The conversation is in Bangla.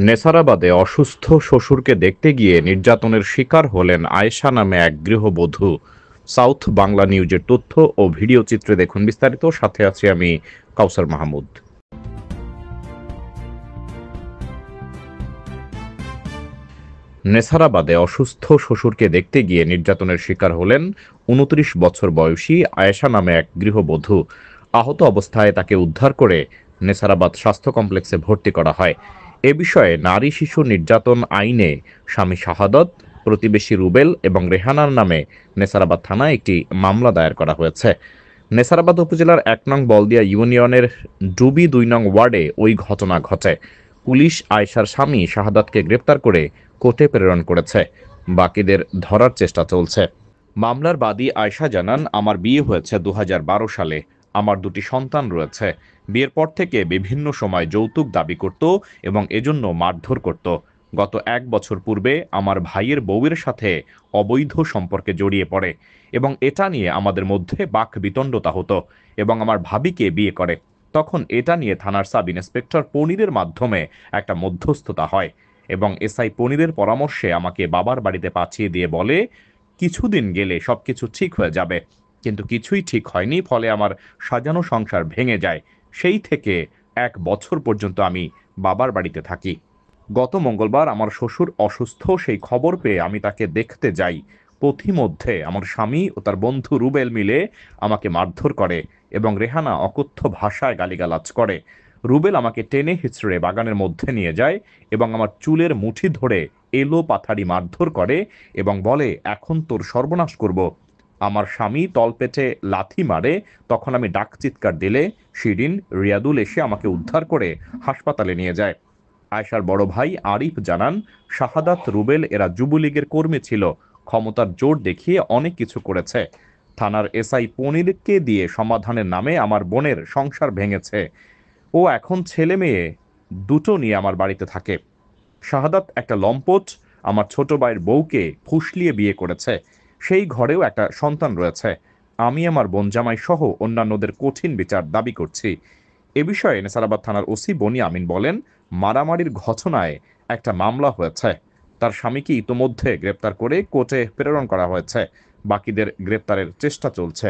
নেসারাবাদে অসুস্থ শ্বশুরকে দেখতে গিয়ে নির্যাতনের শিকার হলেন আয়েশা নামে এক গৃহবধূ। সাউথ বাংলা নিউজের তথ্য ও ভিডিও চিত্রে দেখুন বিস্তারিত। সাথে আছি আমি কাউসার মাহমুদ। নেসারাবাদে অসুস্থ শ্বশুরকে দেখতে গিয়ে নির্যাতনের শিকার হলেন ২৯ বছর বয়সী আয়েশা নামে এক গৃহবধূ। আহত অবস্থায় তাকে উদ্ধার করে নেসারাবাদ স্বাস্থ্য কমপ্লেক্সে ভর্তি করা হয়। এ বিষয়ে নারী শিশু নির্যাতন আইনে স্বামী শাহাদত, প্রতিবেশী রুবেল এবং রেহানার নামে নেসারাবাদ থানায় একটি মামলা দায়ের করা হয়েছে। নেসারাবাদ উপজেলার ১ নং বলদিয়া ইউনিয়নের ডুবি ২ নং ওয়ার্ডে ওই ঘটনা ঘটে। পুলিশ আয়েশার স্বামী শাহাদাতকে গ্রেপ্তার করে কোর্টে প্রেরণ করেছে। বাকিদের ধরার চেষ্টা চলছে। মামলার বাদী আয়েশা জানান, আমার বিয়ে হয়েছে ২০১২ সালে। আমার ২টি সন্তান রয়েছে। বিয়ের পর থেকে বিভিন্ন সময় যৌতুক দাবি করত এবং এজন্য মারধর করত। গত ১ বছর পূর্বে আমার ভাইয়ের বউয়ের সাথে অবৈধ সম্পর্কে জড়িয়ে পড়ে এবং এটা নিয়ে আমাদের মধ্যে বাকবিতণ্ডতা হতো এবং আমার ভাবিকে বিয়ে করে। তখন এটা নিয়ে থানার সাব ইন্সপেক্টর পনিরের মাধ্যমে একটা মধ্যস্থতা হয় এবং এসআই পনিরের পরামর্শে আমাকে বাবার বাড়িতে পাঠিয়ে দিয়ে বলে, কিছুদিন গেলে সবকিছু ঠিক হয়ে যাবে। কিন্তু কিছুই ঠিক হয়নি, ফলে আমার সাজানো সংসার ভেঙে যায়। সেই থেকে ১ বছর পর্যন্ত আমি বাবার বাড়িতে থাকি। গত মঙ্গলবার আমার শ্বশুর অসুস্থ, সেই খবর পেয়ে আমি তাকে দেখতে যাই। পথিমধ্যে আমার স্বামী ও তার বন্ধু রুবেল মিলে আমাকে মারধর করে এবং রেহানা অকথ্য ভাষায় গালিগালাজ করে। রুবেল আমাকে টেনে হিঁচড়ে বাগানের মধ্যে নিয়ে যায় এবং আমার চুলের মুঠি ধরে এলো পাথাড়ি মারধর করে এবং বলে, এখন তোর সর্বনাশ করব। আমার স্বামী তলপেটে লাথি মারে। তখন আমি ডাক চিৎকার দিলে শিরিন, রিয়াদুল এসে আমাকে উদ্ধার করে হাসপাতালে নিয়ে যায়। আয়েশার বড় ভাই আরিফ জানান, শাহাদাত, রুবেল এরা যুবলীগের কর্মী ছিল। ক্ষমতার জোর দেখিয়ে অনেক কিছু করেছে। থানার এসআই পনিরকে দিয়ে সমাধানের নামে আমার বোনের সংসার ভেঙেছে। ও এখন ছেলে মেয়ে দুটো নিয়ে আমার বাড়িতে থাকে। শাহাদাত একটা লম্পট, আমার ছোট ভাইয়ের বউকে ফুসলিয়ে বিয়ে করেছে। সেই ঘরেও একটা সন্তান রয়েছে। আমি আমার বোন জামাই সহ অন্যান্যদের কঠিন বিচার দাবি করছি। এ বিষয়ে নেসারাবাদ থানার ওসি বনি আমিন বলেন, মারামারির ঘটনায় একটা মামলা হয়েছে। তার স্বামীকে ইতোমধ্যে গ্রেপ্তার করে কোর্টে প্রেরণ করা হয়েছে। বাকিদের গ্রেপ্তারের চেষ্টা চলছে।